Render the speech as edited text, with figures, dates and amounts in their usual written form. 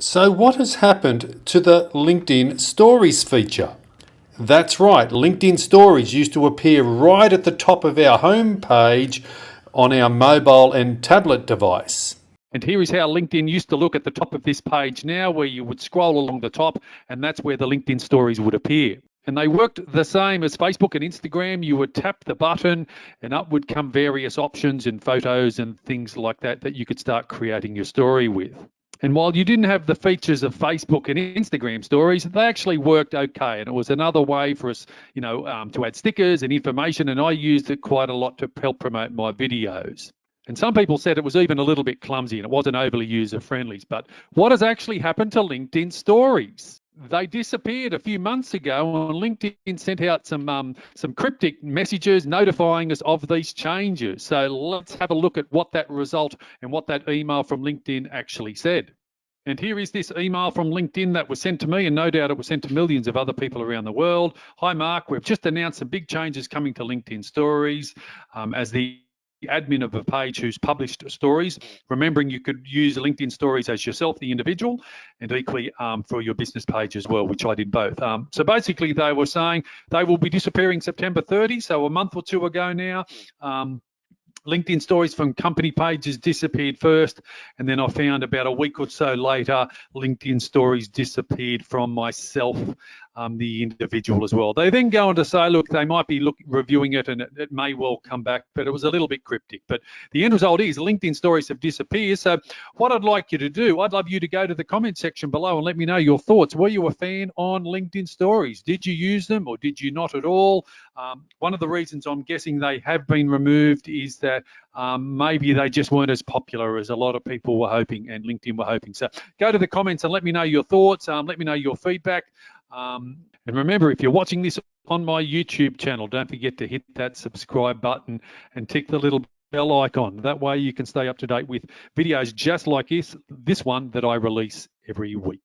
So what has happened to the LinkedIn Stories feature? That's right, LinkedIn Stories used to appear right at the top of our home page on our mobile and tablet device. And here is how LinkedIn used to look at the top of this page now, where you would scroll along the top, and that's where the LinkedIn Stories would appear. And they worked the same as Facebook and Instagram. You would tap the button and up would come various options and photos and things like that that you could start creating your story with. And while you didn't have the features of Facebook and Instagram stories, they actually worked okay. And it was another way for us, to add stickers and information. And I used it quite a lot to help promote my videos. And some people said it was even a little bit clumsy and it wasn't overly user-friendly. But what has actually happened to LinkedIn Stories? They disappeared a few months ago, and LinkedIn sent out some cryptic messages notifying us of these changes. So let's have a look at what that result and what that email from LinkedIn actually said. And here is this email from LinkedIn that was sent to me, and no doubt it was sent to millions of other people around the world. Hi, Mark. We've just announced some big changes coming to LinkedIn Stories. As the admin of a page who's published stories, remembering you could use LinkedIn Stories as yourself, the individual, and equally for your business page as well, which I did both. So basically they were saying they will be disappearing September 30, so a month or two ago now. LinkedIn Stories from company pages disappeared first, and then I found about a week or so later, LinkedIn Stories disappeared from myself, the individual as well. They then go on to say, look, they might be reviewing it and it may well come back, but it was a little bit cryptic. But the end result is LinkedIn Stories have disappeared. So what I'd like you to do, I'd love you to go to the comment section below and let me know your thoughts. Were you a fan on LinkedIn Stories? Did you use them or did you not at all? One of the reasons I'm guessing they have been removed is that maybe they just weren't as popular as a lot of people were hoping and LinkedIn were hoping. So go to the comments and let me know your thoughts. Let me know your feedback. And remember, if you're watching this on my YouTube channel, don't forget to hit that subscribe button and tick the little bell icon. That way you can stay up to date with videos just like this one that I release every week.